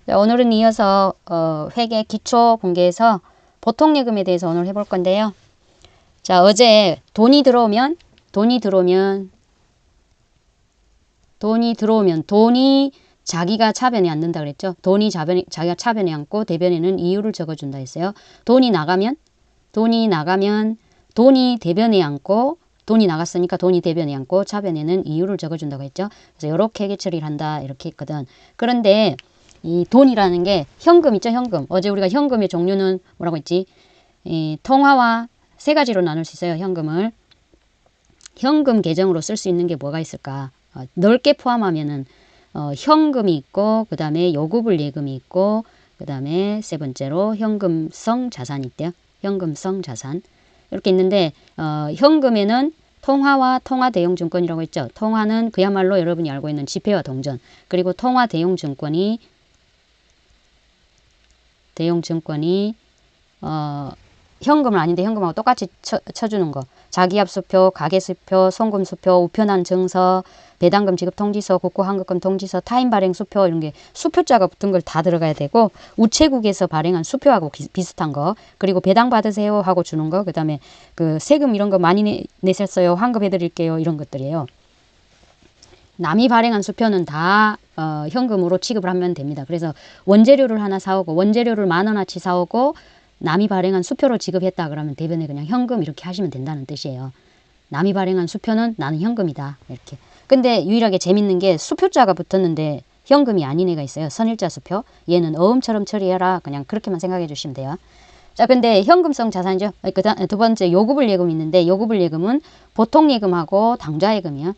자, 오늘은 이어서 회계 기초 공개에서 보통예금에 대해서 오늘 해볼 건데요. 자, 어제 돈이 들어오면 돈이 자기가 차변에 앉는다 그랬죠. 자기가 차변에 앉고 대변에는 이유를 적어준다 했어요. 돈이 나가면 돈이 대변에 앉고, 돈이 나갔으니까 돈이 대변에 앉고 차변에는 이유를 적어준다고 했죠. 그래서 이렇게 회계 처리를 한다 이렇게 했거든. 그런데 이 돈이라는 게 현금 있죠, 현금. 어제 우리가 현금의 종류는 뭐라고 했지? 통화와 세 가지로 나눌 수 있어요, 현금을. 현금 계정으로 쓸 수 있는 게 뭐가 있을까? 넓게 포함하면은 현금이 있고, 그 다음에 요구불 예금이 있고, 그 다음에 세 번째로 현금성 자산이 있대요. 현금성 자산. 이렇게 있는데, 현금에는 통화와 통화 대용 증권이라고 했죠. 통화는 그야말로 여러분이 알고 있는 지폐와 동전. 그리고 통화 대용 증권이 현금은 아닌데 현금하고 똑같이 쳐주는 거. 자기압수표, 가계수표, 송금수표, 우편한 증서, 배당금 지급 통지서, 국고 환급금 통지서, 타인 발행 수표, 이런 게 수표자가 붙은 걸 다 들어가야 되고, 우체국에서 발행한 수표하고 비슷한 거, 그리고 배당 받으세요 하고 주는 거, 그 다음에 그 세금 이런 거 많이 내셨어요, 환급해 드릴게요, 이런 것들이에요. 남이 발행한 수표는 다 현금으로 취급을 하면 됩니다. 그래서 원재료를 하나 사오고, 원재료를 10,000원어치 사오고, 남이 발행한 수표로 지급했다 그러면 대변에 그냥 현금 이렇게 하시면 된다는 뜻이에요. 남이 발행한 수표는 나는 현금이다 이렇게. 근데 유일하게 재밌는 게 수표자가 붙었는데 현금이 아닌 애가 있어요. 선일자 수표. 얘는 어음처럼 처리해라. 그냥 그렇게만 생각해 주시면 돼요. 자, 근데 현금성 자산이죠. 두 번째 요구불 예금이 있는데, 요구불 예금은 보통 예금하고 당좌 예금이요.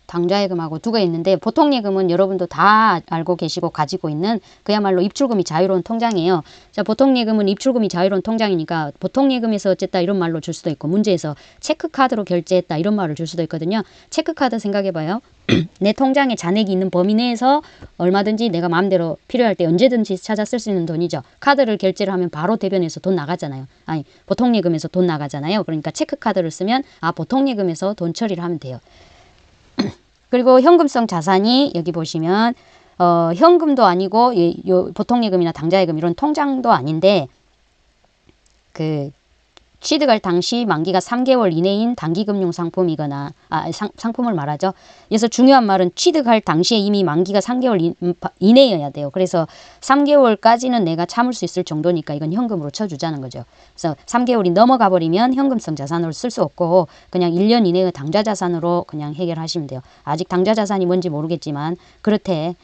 당좌예금하고 두 개 있는데, 보통예금은 여러분도 다 알고 계시고 가지고 있는 그야말로 입출금이 자유로운 통장이에요. 자, 보통예금은 입출금이 자유로운 통장이니까 보통예금에서 어쨌다 이런 말로 줄 수도 있고, 문제에서 체크카드로 결제했다 이런 말을 줄 수도 있거든요. 체크카드 생각해봐요. 내 통장에 잔액이 있는 범위 내에서 얼마든지 내가 마음대로 필요할 때 언제든지 찾아 쓸 수 있는 돈이죠. 카드를 결제를 하면 바로 대변에서 돈 나가잖아요. 아니, 보통예금에서 돈 나가잖아요. 그러니까 체크카드를 쓰면 보통예금에서 돈 처리를 하면 돼요. 그리고 현금성 자산이 여기 보시면 현금도 아니고 보통예금이나 당좌예금 이런 통장도 아닌데, 그 취득할 당시 만기가 3개월 이내인 단기금융 상품이거나 상품을 말하죠. 그래서 중요한 말은 취득할 당시에 이미 만기가 3개월 이내여야 돼요. 그래서 3개월까지는 내가 참을 수 있을 정도니까 이건 현금으로 쳐주자는 거죠. 그래서 3개월이 넘어가 버리면 현금성 자산으로 쓸 수 없고 그냥 1년 이내의 당좌 자산으로 그냥 해결하시면 돼요. 아직 당좌 자산이 뭔지 모르겠지만 그렇대.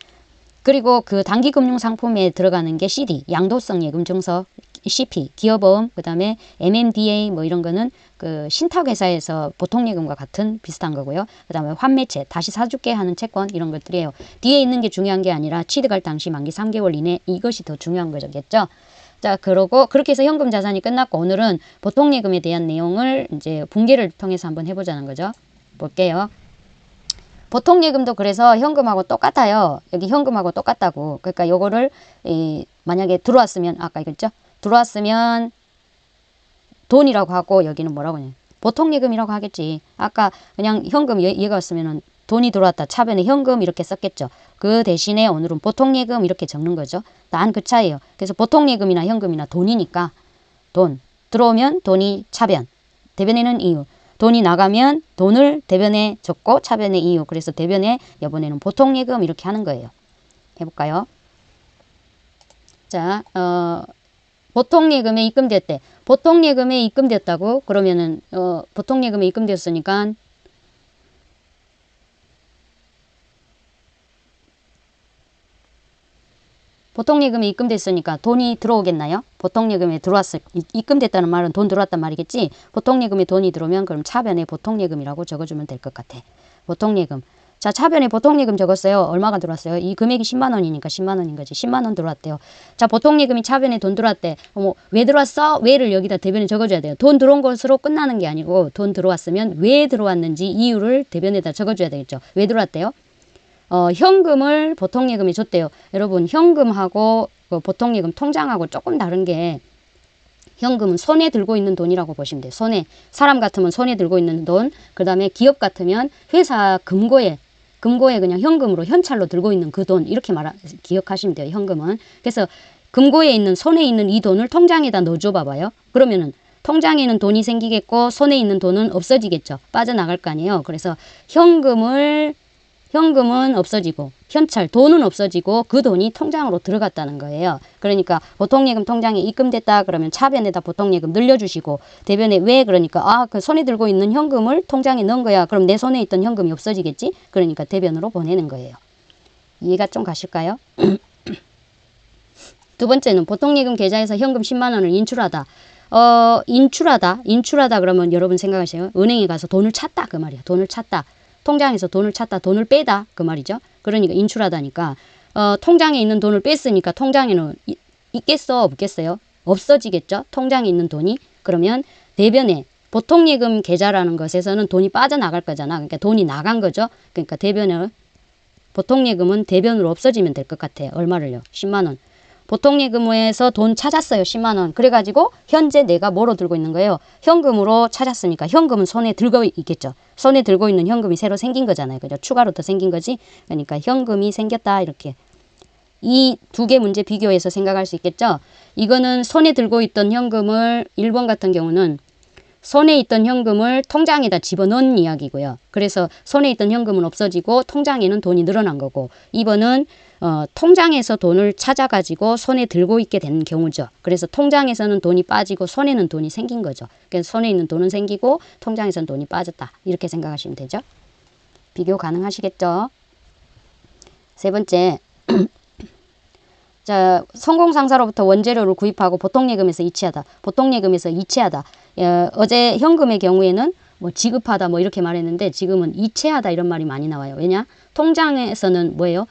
그리고 그 단기금융상품에 들어가는 게 CD, 양도성 예금 증서, CP, 기업보험, 그 다음에 MMDA 뭐 이런 거는 그 신탁회사에서 보통예금과 같은 비슷한 거고요. 그 다음에 환매채, 다시 사줄게 하는 채권 이런 것들이에요. 뒤에 있는 게 중요한 게 아니라 취득할 당시 만기 3개월 이내 이것이 더 중요한 거겠죠. 자, 그러고 그렇게 해서 현금 자산이 끝났고, 오늘은 보통예금에 대한 내용을 이제 분개를 통해서 한번 해보자는 거죠. 볼게요. 보통예금도 그래서 현금하고 똑같아요. 여기 현금하고 똑같다고. 그러니까 요거를 만약에 들어왔으면 아까 이랬죠? 들어왔으면 돈이라고 하고 여기는 뭐라고 하냐? 보통예금이라고 하겠지. 아까 그냥 현금 얘가 왔으면은 돈이 들어왔다. 차변에 현금 이렇게 썼겠죠. 그 대신에 오늘은 보통예금 이렇게 적는 거죠. 단 그 차이예요. 그래서 보통예금이나 현금이나 돈이니까 돈. 들어오면 돈이 차변. 대변에는 이유. 돈이 나가면 돈을 대변에 적고 차변에 이유. 그래서 대변에 이번에는 보통예금 이렇게 하는 거예요. 해볼까요? 자, 보통예금에 입금됐대. 보통예금에 입금됐다고 그러면은 보통예금에 입금됐으니까 보통예금에 입금됐으니까 돈이 들어오겠나요? 보통예금에 입금됐다는 말은 돈 들어왔단 말이겠지? 보통예금에 돈이 들어오면 그럼 차변에 보통예금이라고 적어주면 될 것 같아. 보통예금. 자, 차변에 보통예금 적었어요. 얼마가 들어왔어요? 이 금액이 10만 원이니까 10만 원인 거지. 10만 원 들어왔대요. 자, 보통예금이 차변에 돈 들어왔대. 왜 들어왔어? 왜를 여기다 대변에 적어줘야 돼요. 돈 들어온 것으로 끝나는 게 아니고 돈 들어왔으면 왜 들어왔는지 이유를 대변에다 적어줘야 되겠죠. 왜 들어왔대요? 현금을 보통예금에 줬대요. 여러분, 현금하고 보통예금 통장하고 조금 다른 게, 현금은 손에 들고 있는 돈이라고 보시면 돼요. 사람 같으면 손에 들고 있는 돈, 그 다음에 기업 같으면 회사 금고에 금고에 그냥 현금으로 현찰로 들고 있는 그 돈 이렇게 기억하시면 돼요. 현금은. 그래서 금고에 있는 손에 있는 이 돈을 통장에다 넣어줘 봐봐요. 그러면은 통장에는 돈이 생기겠고 손에 있는 돈은 없어지겠죠. 빠져나갈 거 아니에요. 그래서 현금은 없어지고 현찰 돈은 없어지고 그 돈이 통장으로 들어갔다는 거예요. 그러니까 보통예금 통장에 입금됐다 그러면 차변에다 보통예금 늘려주시고 대변에 왜 그러니까 그 손에 들고 있는 현금을 통장에 넣은 거야. 그럼 내 손에 있던 현금이 없어지겠지. 그러니까 대변으로 보내는 거예요. 이해가 좀 가실까요? 두 번째는 보통예금 계좌에서 현금 10만 원을 인출하다. 인출하다 그러면 여러분 생각하세요. 은행에 가서 돈을 찾다 그 말이야. 돈을 찾다. 통장에서 돈을 찾다. 돈을 빼다 그 말이죠. 그러니까 인출하다니까 통장에 있는 돈을 뺐으니까 통장에는 있겠어 없겠어요? 없어지겠죠. 통장에 있는 돈이. 그러면 대변에 보통예금 계좌라는 것에서는 돈이 빠져나갈 거잖아. 그러니까 돈이 나간 거죠. 그러니까 보통예금은 대변으로 없어지면 될 것 같아요. 얼마를요? 10만 원. 보통예금에서 돈 찾았어요. 10만 원. 그래가지고 현재 내가 뭐로 들고 있는 거예요? 현금으로 찾았으니까 현금은 손에 들고 있겠죠. 손에 들고 있는 현금이 새로 생긴 거잖아요. 그죠? 추가로 더 생긴 거지. 그러니까 현금이 생겼다 이렇게. 이 두 개 문제 비교해서 생각할 수 있겠죠. 이거는 손에 들고 있던 현금을 1번 같은 경우는 손에 있던 현금을 통장에다 집어넣은 이야기고요. 그래서 손에 있던 현금은 없어지고 통장에는 돈이 늘어난 거고 2번은 통장에서 돈을 찾아가지고 손에 들고 있게 된 경우죠. 그래서 통장에서는 돈이 빠지고 손에는 돈이 생긴 거죠. 그래서 손에 있는 돈은 생기고 통장에서는 돈이 빠졌다. 이렇게 생각하시면 되죠. 비교 가능하시겠죠? 세 번째, 자, 성공상사로부터 원재료를 구입하고 보통예금에서 이체하다. 보통예금에서 이체하다. 어제 현금의 경우에는 뭐 지급하다 뭐 이렇게 말했는데 지금은 이체하다 이런 말이 많이 나와요. 왜냐? 통장에서는 뭐예요?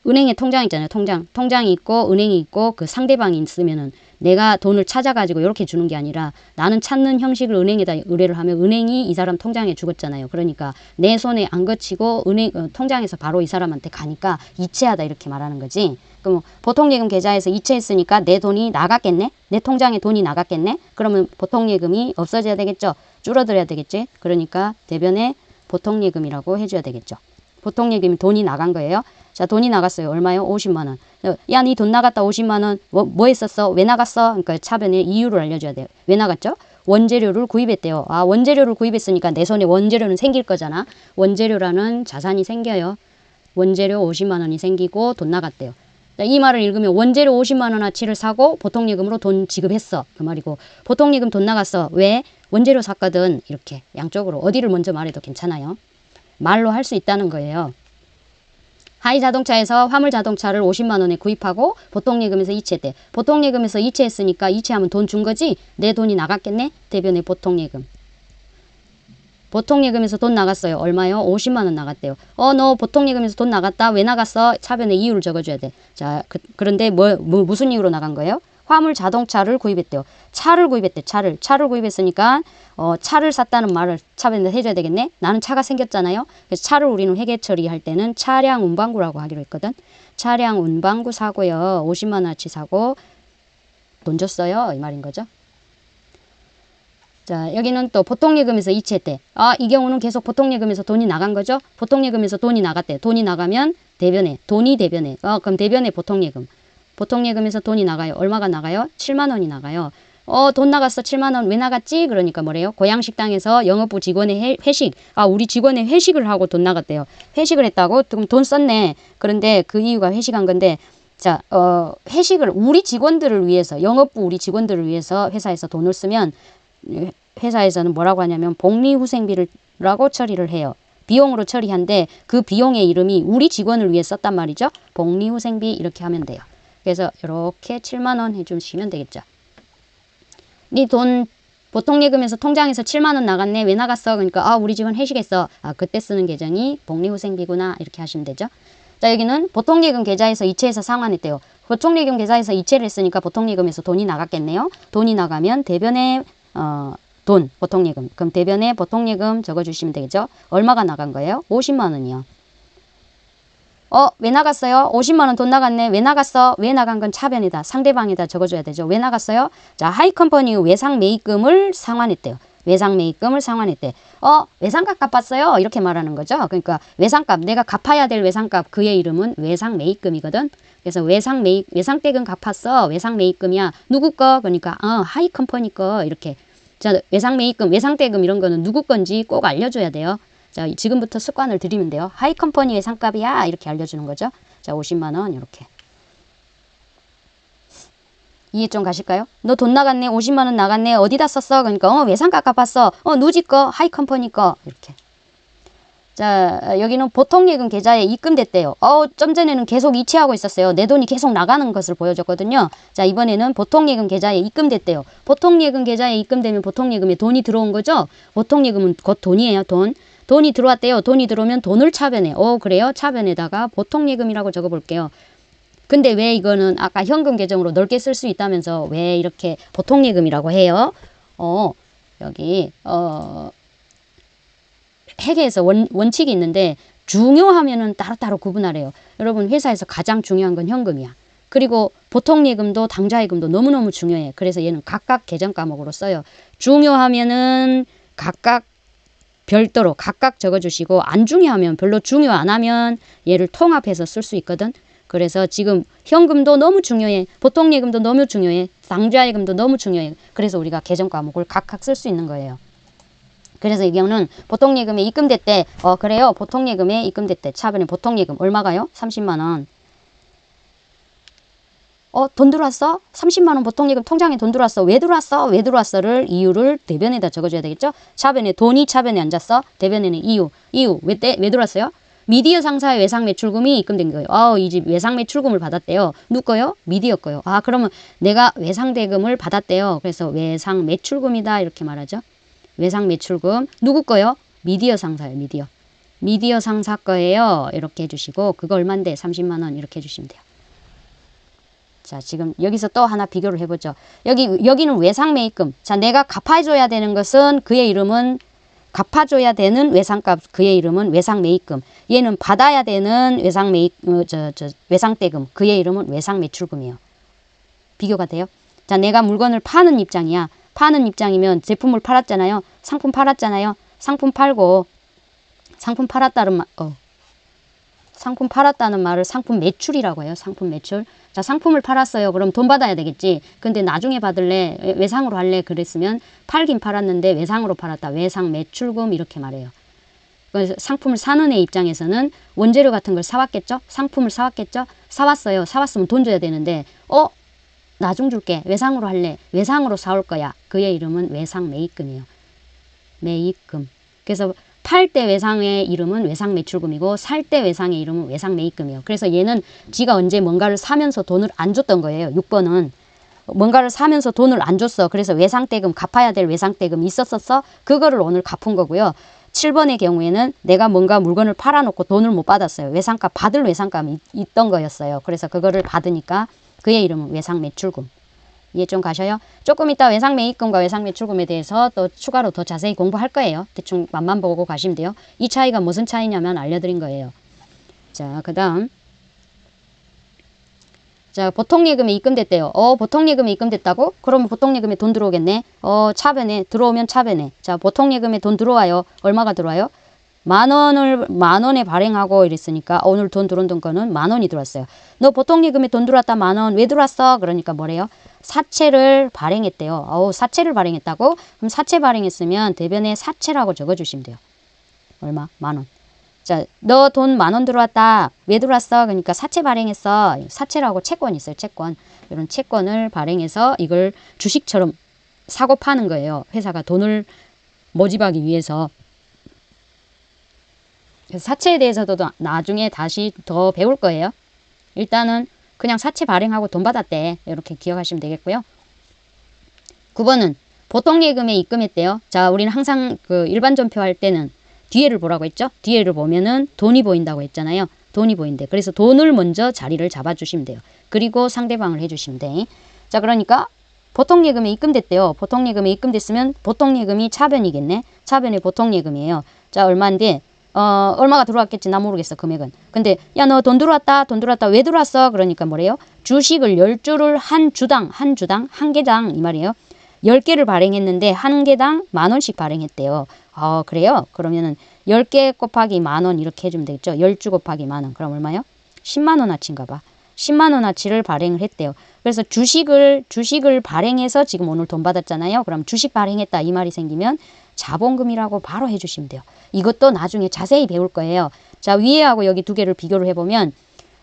은행에 통장 있잖아요. 통장이 있고 은행이 있고 그 상대방이 있으면은 내가 돈을 찾아가지고 이렇게 주는 게 아니라 나는 찾는 형식을 은행에다 의뢰를 하면 은행이 이 사람 통장에 주겠잖아요. 그러니까 내 손에 안 거치고 통장에서 바로 이 사람한테 가니까 이체하다 이렇게 말하는 거지. 그럼 보통예금 계좌에서 이체했으니까 내 돈이 나갔겠네? 내 통장에 돈이 나갔겠네? 그러면 보통예금이 없어져야 되겠죠? 줄어들어야 되겠지? 그러니까 대변에 보통예금이라고 해줘야 되겠죠. 보통예금이 돈이 나간 거예요. 자, 돈이 나갔어요. 얼마요? 50만 원. 야, 니 돈 나갔다 50만 원. 뭐 했었어? 왜 나갔어? 그러니까 차변에 이유를 알려줘야 돼요. 왜 나갔죠? 원재료를 구입했대요. 원재료를 구입했으니까 내 손에 원재료는 생길 거잖아. 원재료라는 자산이 생겨요. 원재료 50만 원이 생기고 돈 나갔대요. 자, 이 말을 읽으면 원재료 50만 원어치를 사고 보통예금으로 돈 지급했어. 그 말이고 보통예금 돈 나갔어. 왜? 원재료 샀거든. 이렇게 양쪽으로 어디를 먼저 말해도 괜찮아요. 말로 할 수 있다는 거예요. 하이자동차에서 화물자동차를 50만 원에 구입하고 보통예금에서 이체했대. 보통예금에서 이체했으니까 이체하면 돈 준 거지? 내 돈이 나갔겠네? 대변에 보통예금. 보통예금에서 돈 나갔어요. 얼마요? 50만 원 나갔대요. 너 보통예금에서 돈 나갔다. 왜 나갔어? 차변에 이유를 적어줘야 돼. 자, 그런데 무슨 이유로 나간 거예요? 화물 자동차를 구입했대요. 차를 구입했대. 차를 구입했으니까 차를 샀다는 말을 차변에 해줘야 되겠네. 나는 차가 생겼잖아요. 그래서 차를 우리는 회계 처리할 때는 차량 운반구라고 하기로 했거든. 차량 운반구 사고요. 50만 원어치 사고 돈 줬어요. 이 말인 거죠. 자, 여기는 또 보통예금에서 이체했대. 이 경우는 계속 보통예금에서 돈이 나간 거죠. 보통예금에서 돈이 나갔대. 돈이 나가면 대변에, 돈이 대변에. 그럼 대변에 보통예금. 보통예금에서 돈이 나가요. 얼마가 나가요? 7만 원이 나가요. 돈 나갔어. 7만 원. 왜 나갔지? 그러니까 뭐래요? 고양식당에서 영업부 직원의 회식. 우리 직원의 회식을 하고 돈 나갔대요. 회식을 했다고? 그럼 돈 썼네. 그런데 그 이유가 회식한 건데 자, 회식을 우리 직원들을 위해서 영업부 우리 직원들을 위해서 회사에서 돈을 쓰면 회사에서는 뭐라고 하냐면 복리후생비라고 처리를 해요. 비용으로 처리한데 그 bi용의 이름이 우리 직원을 위해 썼단 말이죠. 복리후생비 이렇게 하면 돼요. 그래서 이렇게 7만 원 해주시면 되겠죠. 네 돈 보통예금에서 통장에서 7만 원 나갔네. 왜 나갔어? 그러니까 우리 직원 회식했어. 그때 쓰는 계정이 복리후생비구나. 이렇게 하시면 되죠. 자, 여기는 보통예금 계좌에서 이체해서 상환했대요. 보통예금 계좌에서 이체를 했으니까 보통예금에서 돈이 나갔겠네요. 돈이 나가면 대변에 돈, 보통예금. 그럼 대변에 보통예금 적어주시면 되겠죠. 얼마가 나간 거예요? 50만 원이요. 왜 나갔어요? 50만 원 돈 나갔네. 왜 나갔어? 왜 나간 건 차변에다 상대방에다 적어줘야 되죠. 왜 나갔어요? 자, 하이컴퍼니의 외상 매입금을 상환했대요. 외상매입금을 상환했대. 외상값 갚았어요. 이렇게 말하는 거죠. 그러니까 외상값, 내가 갚아야 될 외상값, 그의 이름은 외상매입금이거든. 그래서 외상대금 갚았어. 외상매입금이야. 누구 거? 그러니까 하이컴퍼니 거 이렇게. 자, 외상매입금, 외상대금 이런 거는 누구 건지 꼭 알려줘야 돼요. 자, 지금부터 습관을 들이면 돼요. 하이컴퍼니 외상값이야. 이렇게 알려주는 거죠. 자, 50만 원 이렇게. 이해 좀 가실까요? 너 돈 나갔네. 50만 원 나갔네. 어디다 썼어? 그러니까 외상값 갚았어. 누지 거, 하이컴퍼니 거 이렇게. 자, 여기는 보통예금 계좌에 입금됐대요. 좀 전에는 계속 이체하고 있었어요. 내 돈이 계속 나가는 것을 보여줬거든요. 자, 이번에는 보통예금 계좌에 입금됐대요. 보통예금 계좌에 입금되면 보통예금에 돈이 들어온 거죠? 보통예금은 곧 돈이에요, 돈. 돈이 들어왔대요. 돈이 들어오면 돈을 차변해. 그래요? 차변에다가 보통예금이라고 적어볼게요. 근데 왜 이거는 아까 현금 계정으로 넓게 쓸 수 있다면서 왜 이렇게 보통예금이라고 해요? 여기, 회계에서 원칙이 있는데 중요하면은 따로따로 구분하래요. 여러분 회사에서 가장 중요한 건 현금이야. 그리고 보통예금도 당좌예금도 너무너무 중요해. 그래서 얘는 각각 계정 과목으로 써요. 중요하면은 각각 별도로 각각 적어주시고 안 중요하면 별로 중요 안 하면 얘를 통합해서 쓸 수 있거든. 그래서 지금 현금도 너무 중요해. 보통예금도 너무 중요해. 당좌예금도 너무 중요해. 그래서 우리가 계정 과목을 각각 쓸 수 있는 거예요. 그래서 이 경우는 보통예금에 입금됐대. 그래요. 보통예금에 입금됐대. 차변에 보통예금 얼마가요? 30만 원. 돈 들어왔어? 30만 원 보통예금 통장에 돈 들어왔어. 왜 들어왔어? 왜 들어왔어를 이유를 대변에다 적어줘야 되겠죠? 차변에 돈이 차변에 앉았어. 대변에는 이유. 왜 들어왔어요? 미디어 상사의 외상 매출금이 입금된 거예요. 이 집 외상 매출금을 받았대요. 누구 거요? 미디어 거요. 그러면 내가 외상 대금을 받았대요. 그래서 외상 매출금이다 이렇게 말하죠. 외상 매출금 누구 거요? 미디어 상사예요. 미디어 상사 거예요. 이렇게 해주시고 그거 얼만데 30만 원 이렇게 해주시면 돼요. 자, 지금 여기서 또 하나 비교를 해보죠. 여기는 외상 매입금. 자, 내가 갚아줘야 되는 것은 그의 이름은 갚아줘야 되는 외상값, 그의 이름은 외상 매입금. 얘는 받아야 되는 외상 외상대금, 그의 이름은 외상 매출금이에요. 비교가 돼요? 자, 내가 물건을 파는 입장이야. 파는 입장이면 제품을 팔았잖아요. 상품 팔았잖아요. 상품 팔고 상품 팔았다는 말을 상품 매출이라고 해요. 상품 매출. 자, 상품을 팔았어요. 그럼 돈 받아야 되겠지. 근데 나중에 받을래? 외상으로 할래? 그랬으면 팔긴 팔았는데 외상으로 팔았다. 외상 매출금 이렇게 말해요. 그래서 상품을 사는 애 입장에서는 원재료 같은 걸 사왔겠죠? 상품을 사왔겠죠? 사왔어요. 사왔으면 돈 줘야 되는데 나중 줄게. 외상으로 할래. 외상으로 사올 거야. 그의 이름은 외상 매입금이에요. 매입금. 그래서 팔 때 외상의 이름은 외상 매출금이고 살 때 외상의 이름은 외상 매입금이에요. 그래서 얘는 지가 언제 뭔가를 사면서 돈을 안 줬던 거예요. 6번은. 뭔가를 사면서 돈을 안 줬어. 그래서 외상대금, 갚아야 될 외상대금이 있었어. 그거를 오늘 갚은 거고요. 7번의 경우에는 내가 뭔가 물건을 팔아놓고 돈을 못 받았어요. 외상값, 받을 외상값이 있던 거였어요. 그래서 그거를 받으니까 그의 이름은 외상 매출금. 이해 좀 가셔요? 조금 이따 외상 매입금과 외상 매출금에 대해서 또 추가로 더 자세히 공부할 거예요. 대충 맛만 보고 가시면 돼요. 이 차이가 무슨 차이냐면 알려드린 거예요. 자, 그 다음. 자, 보통예금에 입금됐대요. 보통예금에 입금됐다고? 그러면 보통예금에 돈 들어오겠네. 차변에, 들어오면 차변에. 자, 보통예금에 돈 들어와요. 얼마가 들어와요? 만 원에 발행하고 이랬으니까 오늘 돈 들어온 거는 10,000원이 들어왔어요. 너 보통예금에 돈 들어왔다 10,000원. 왜 들어왔어? 그러니까 뭐래요? 사채를 발행했대요. 사채를 발행했다고? 그럼 사채 발행했으면 대변에 사채라고 적어주시면 돼요. 얼마? 10,000원. 자, 너 돈 10,000원 들어왔다. 왜 들어왔어? 그러니까 사채 발행했어. 사채라고 채권 있어요. 채권. 이런 채권을 발행해서 이걸 주식처럼 사고 파는 거예요. 회사가 돈을 모집하기 위해서. 그래서 사채에 대해서도 나중에 다시 더 배울 거예요. 일단은 그냥 사채 발행하고 돈 받았대. 이렇게 기억하시면 되겠고요. 9번은 보통예금에 입금했대요. 자, 우리는 항상 그 일반 전표 할 때는 뒤에를 보라고 했죠. 뒤에를 보면은 돈이 보인다고 했잖아요. 돈이 보인대. 그래서 돈을 먼저 자리를 잡아주시면 돼요. 그리고 상대방을 해주시면 돼. 자, 그러니까 보통예금에 입금됐대요. 보통예금에 입금됐으면 보통예금이 차변이겠네. 차변이 보통예금이에요. 자, 얼마인데 얼마가 들어왔겠지 나 모르겠어 금액은. 근데 야 너 돈 들어왔다. 왜 들어왔어? 그러니까 뭐래요? 주식을 10주를 한 개당 이 말이에요. 10개를 발행했는데 한 개당 10,000원씩 발행했대요. 그래요? 그러면은 10개 곱하기 10,000원 이렇게 해주면 되겠죠. 10주 곱하기 10,000원. 그럼 얼마요? 100,000원어치인가 봐. 100,000원어치를 발행을 했대요. 그래서 주식을 발행해서 지금 오늘 돈 받았잖아요. 그럼 주식 발행했다 이 말이 생기면 자본금이라고 바로 해주시면 돼요. 이것도 나중에 자세히 배울 거예요. 자, 위에하고 여기 두 개를 비교를 해보면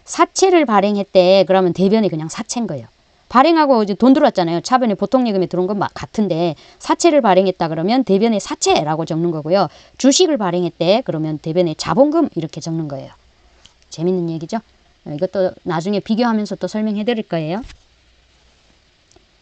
사채를 발행했대. 그러면 대변에 그냥 사채인 거예요. 발행하고 이제 돈 들어왔잖아요. 차변에 보통예금에 들어온 건 같은데 사채를 발행했다 그러면 대변에 사채라고 적는 거고요. 주식을 발행했대. 그러면 대변에 자본금 이렇게 적는 거예요. 재밌는 얘기죠? 이것도 나중에 비교하면서 또 설명해 드릴 거예요.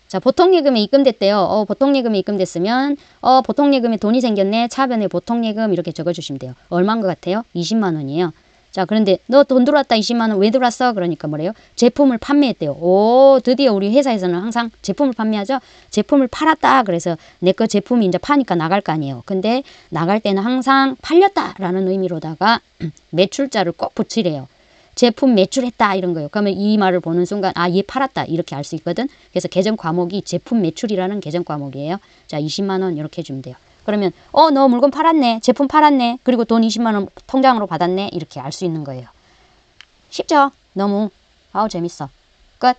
자, 보통예금에 입금됐대요. 보통예금에 입금됐으면 보통예금에 돈이 생겼네. 차변에 보통예금 이렇게 적어주시면 돼요. 얼마인 것 같아요? 20만 원이에요. 자, 그런데 너 돈 들어왔다 20만 원 왜 들어왔어? 그러니까 뭐래요? 제품을 판매했대요. 오, 드디어 우리 회사에서는 항상 제품을 판매하죠. 제품을 팔았다. 그래서 내 거 제품이 이제 파니까 나갈 거 아니에요. 근데 나갈 때는 항상 팔렸다라는 의미로다가 매출자를 꼭 붙이래요. 제품 매출했다 이런 거예요. 그러면 이 말을 보는 순간 얘 팔았다 이렇게 알 수 있거든. 그래서 계정 과목이 제품 매출이라는 계정 과목이에요. 자, 20만 원 이렇게 해주면 돼요. 그러면 너 물건 팔았네. 제품 팔았네. 그리고 돈 20만 원 통장으로 받았네. 이렇게 알 수 있는 거예요. 쉽죠? 너무 재밌어. 끝.